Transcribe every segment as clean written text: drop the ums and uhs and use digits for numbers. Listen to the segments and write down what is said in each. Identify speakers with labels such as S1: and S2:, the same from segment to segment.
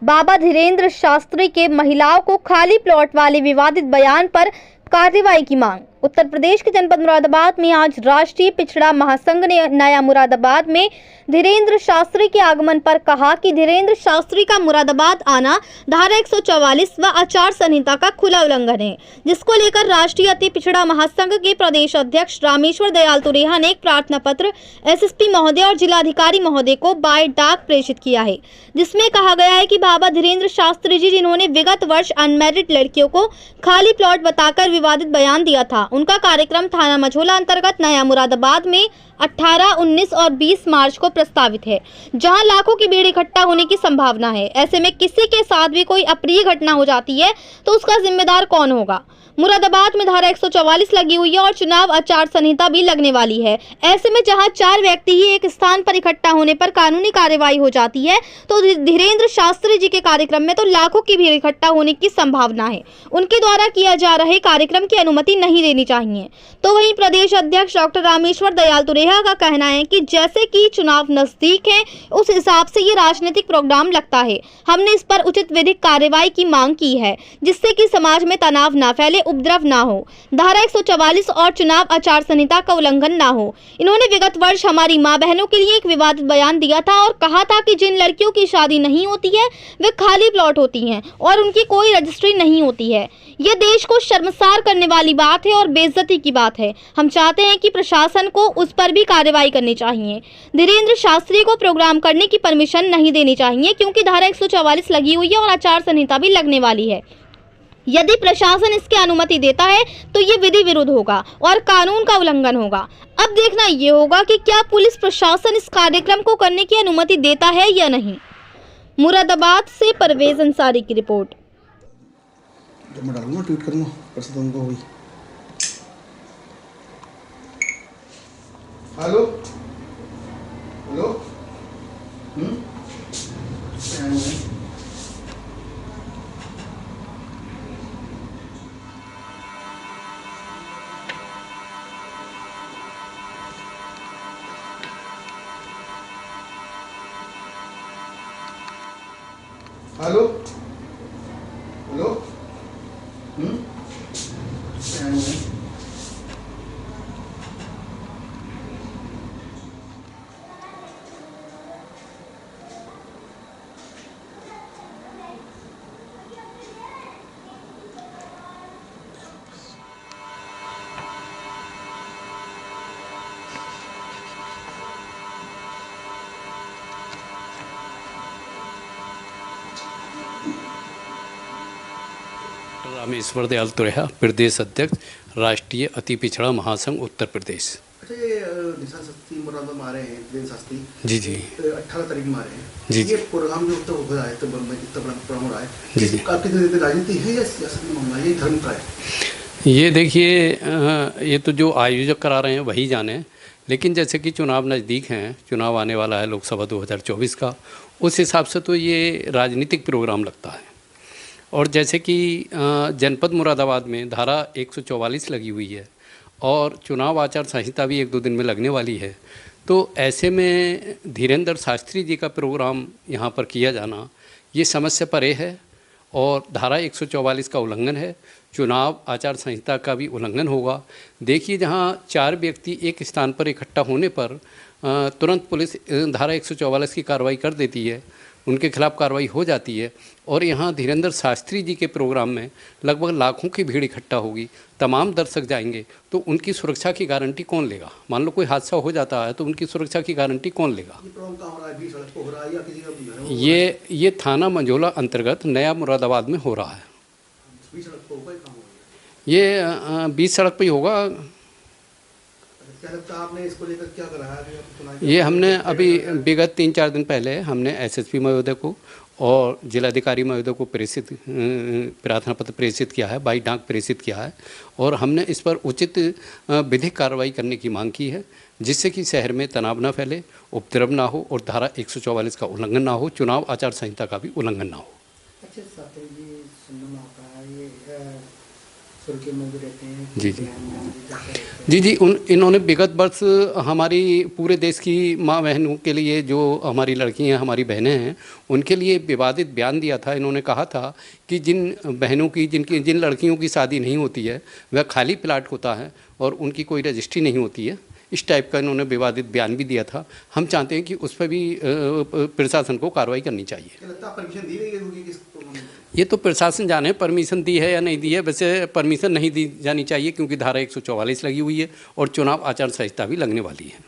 S1: बाबा धीरेन्द्र शास्त्री के महिलाओं को खाली प्लॉट वाले विवादित बयान पर कार्रवाई की मांग। उत्तर प्रदेश के जनपद मुरादाबाद में आज राष्ट्रीय पिछड़ा महासंघ ने नया मुरादाबाद में धीरेन्द्र शास्त्री के आगमन पर कहा कि धीरेन्द्र शास्त्री का मुरादाबाद आना धारा 144 व आचार संहिता का खुला उल्लंघन है, जिसको लेकर राष्ट्रीय अति पिछड़ा महासंघ के प्रदेश अध्यक्ष रामेश्वर दयाल तुरेहा ने एक प्रार्थना पत्र एसएसपी महोदय और जिलाधिकारी महोदय को बाय डाक प्रेषित किया है, जिसमें कहा गया है कि बाबा धीरेन्द्र शास्त्री जी जिन्होंने विगत वर्ष अनमैरिड लड़कियों को खाली प्लॉट बताकर विवादित बयान दिया था, उनका कार्यक्रम थाना मझोला अंतर्गत नया मुरादाबाद में 18, 19 और 20 मार्च को प्रस्तावित है, जहां लाखों की भीड़ इकट्ठा होने की संभावना है। ऐसे में किसी के साथ भी कोई अप्रिय घटना हो जाती है तो उसका जिम्मेदार कौन होगा। मुरादाबाद में धारा 144 लगी हुई है और चुनाव आचार संहिता भी लगने वाली है। ऐसे में जहां 4 व्यक्ति ही एक स्थान पर इकट्ठा होने पर कानूनी कार्रवाई हो जाती है, तो धीरेन्द्र शास्त्री जी के कार्यक्रम में तो लाखों की भीड़ इकट्ठा होने की संभावना है। उनके द्वारा किया जा रहे कार्यक्रम की अनुमति नहीं देनी चाहिए। तो वहीं प्रदेश अध्यक्ष डॉक्टर रामेश्वर दयाल तुरेहा का कहना है कि जैसे कि चुनाव नजदीक है, उस हिसाब से ये राजनीतिक प्रोग्राम लगता है। हमने इस पर उचित विधिक कार्रवाई की मांग की है, जिससे कि समाज में तनाव न फैले, उपद्रव ना हो, धारा 144 और चुनाव आचार संहिता का उल्लंघन ना हो। इन्होंने विगत वर्ष हमारी मां बहनों के लिए एक विवादित बयान दिया था और कहा था कि जिन लड़कियों की शादी नहीं होती है वे खाली प्लॉट होती हैं और उनकी कोई रजिस्ट्री नहीं होती है। यह देश को शर्मसार करने वाली बात है और बेइज्जती की बात है। हम चाहते हैं कि प्रशासन को उस पर भी कार्रवाई करनी चाहिए। धीरेन्द्र शास्त्री को प्रोग्राम करने की परमिशन नहीं देनी चाहिए, क्योंकि धारा 144 लगी हुई है और आचार संहिता भी लगने वाली है। यदि प्रशासन इसकी अनुमति देता है तो ये विधि विरुद्ध होगा और कानून का उल्लंघन होगा। अब देखना ये होगा कि क्या पुलिस प्रशासन इस कार्यक्रम को करने की अनुमति देता है या नहीं। मुरादाबाद से परवेज अंसारी की रिपोर्ट।
S2: मैं डालूंगा, ट्वीट करूंगा, परसों तुमको हुई। Hello hello hello hello
S3: Rameshwar Dayal Tureha, प्रदेश अध्यक्ष, राष्ट्रीय अति पिछड़ा महासंघ उत्तर प्रदेश।
S2: अच्छा, ये निशा शक्ति मुरादाबाद मारे हैं धीरेन्द्र शास्त्री
S3: जी जी
S2: 18 तारीख मारे हैं
S3: जी।
S2: ये प्रोग्राम जो हो रहा है तो इतना बड़ा प्रोग्राम हो रहा है
S3: जी जी।
S2: आपकी राजनीति है या सियासत में मामला, ये धर्म का है?
S3: ये देखिए, ये तो जो आयोजक करा रहे हैं वही जाने, लेकिन जैसे कि चुनाव नज़दीक हैं, चुनाव आने वाला है लोकसभा 2024 का, उस हिसाब से तो ये राजनीतिक प्रोग्राम लगता है। और जैसे कि जनपद मुरादाबाद में धारा 144 लगी हुई है और चुनाव आचार संहिता भी 1-2 दिन में लगने वाली है, तो ऐसे में धीरेन्द्र शास्त्री जी का प्रोग्राम यहाँ पर किया जाना ये समझ से परे है और धारा 144 का उल्लंघन है, चुनाव आचार संहिता का भी उल्लंघन होगा। देखिए, जहाँ 4 व्यक्ति एक स्थान पर इकट्ठा होने पर तुरंत पुलिस धारा 144 की कार्रवाई कर देती है, उनके खिलाफ कार्रवाई हो जाती है। और यहाँ धीरेन्द्र शास्त्री जी के प्रोग्राम में लगभग लाखों की भीड़ इकट्ठा होगी, तमाम दर्शक जाएंगे, तो उनकी सुरक्षा की गारंटी कौन लेगा। मान लो कोई हादसा हो जाता है तो उनकी सुरक्षा की गारंटी कौन लेगा। ये थाना मंझोला अंतर्गत नया मुरादाबाद में हो रहा है। ये 20 सड़क पर ही होगा।
S2: क्या लगता है आपने इसको लेकर क्या करा है?
S3: ये हमने अभी विगत 3-4 दिन पहले हमने एसएसपी महोदय को और जिलाधिकारी महोदय को प्रार्थना पत्र प्रेषित किया है, बाई डाक प्रेषित किया है, और हमने इस पर उचित विधिक कार्रवाई करने की मांग की है, जिससे कि शहर में तनाव न फैले, उपद्रव ना हो और धारा 144 का उल्लंघन ना हो, चुनाव आचार संहिता का भी उल्लंघन ना हो।
S2: अच्छा, ये सुनना आता है, ये
S4: सुर्खी में भी रहते हैं।
S3: जी, जी।
S4: बयान में भी जाते रहते हैं।
S3: जी, जी, इन्होंने विगत वर्ष हमारी पूरे देश की माँ बहनों के लिए, जो हमारी लड़कियां, हमारी बहनें हैं, उनके लिए विवादित बयान दिया था। इन्होंने कहा था कि जिन बहनों की, जिन लड़कियों की शादी नहीं होती है, वह खाली प्लाट होता है और उनकी कोई रजिस्ट्री नहीं होती है। इस टाइप का इन्होंने विवादित बयान भी दिया था। हम चाहते हैं कि उस पर भी प्रशासन को कार्रवाई करनी चाहिए।
S2: क्या लगता है परमिशन दी गई होगी किसको?
S3: ये तो प्रशासन जाने परमिशन दी है या नहीं दी है। वैसे परमिशन नहीं दी जानी चाहिए क्योंकि धारा 144 लगी हुई है और चुनाव आचार संहिता भी लगने वाली है।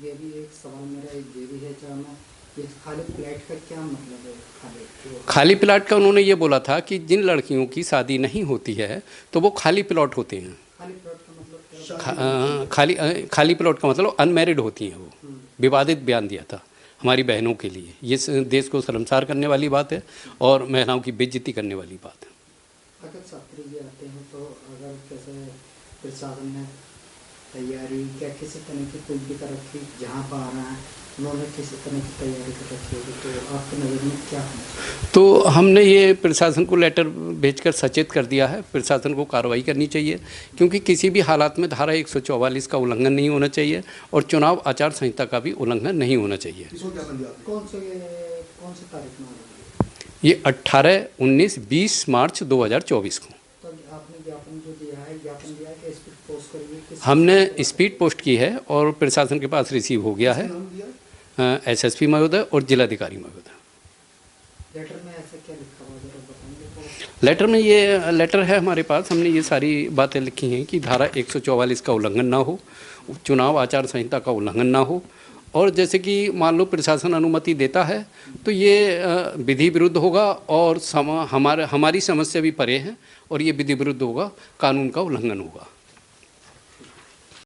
S4: ये भी एक सवाल मेरा ये भी है जानना, ये खाली प्लेट का क्या मतलब है?
S3: खाली प्लाट का उन्होंने ये बोला था कि जिन लड़कियों की शादी नहीं होती है तो वो खाली प्लॉट होते हैं।
S4: खाली प्लेट का मतलब क्या?
S3: खाली प्लॉट का मतलब अनमैरिड होती हैं वो। विवादित बयान दिया था हमारी बहनों के लिए। ये देश को शर्मसार करने वाली बात है और महिलाओं की बेइज्जती करने वाली बात है।
S4: अगर छात्री जी आते हैं तो अगर कैसे प्रशासन ने तैयारी क्या किसी तरह की कोई भी तरह की जहाँ पर आ रहा है उन्होंने किसी तरह की तैयारी कर रखी होगी, तो आपकी नज़र में क्या है?
S3: तो हमने ये प्रशासन को लेटर भेजकर सचेत कर दिया है। प्रशासन को कार्रवाई करनी चाहिए क्योंकि किसी भी हालात में धारा 144 का उल्लंघन नहीं होना चाहिए और चुनाव आचार संहिता का भी उल्लंघन नहीं होना चाहिए।
S2: किसको क्या कर दिया आपने?
S4: कौन से तारीख में आ रहा है?
S3: ये 18, 19, 20 मार्च 2024 को
S4: तो आपने ज्ञापन जो दिया है, ज्ञापन दिया है कि स्पीड पोस्ट करिए?
S3: हमने स्पीड पोस्ट की है और प्रशासन के पास रिसीव हो गया है।
S2: नाम दिया?
S3: एसएसपी महोदय और जिलाधिकारी महोदय।
S4: लेटर में ऐसा क्या लिखा हुआ जरा बताएंगे?
S3: लेटर में ये लेटर है हमारे पास। हमने ये सारी बातें लिखी हैं कि धारा 144 का उल्लंघन ना हो, चुनाव आचार संहिता का उल्लंघन ना हो और जैसे कि मान लो प्रशासन अनुमति देता है तो ये विधि विरुद्ध होगा और हमारी समस्या भी परे है और ये विधि विरुद्ध होगा, कानून का उल्लंघन होगा।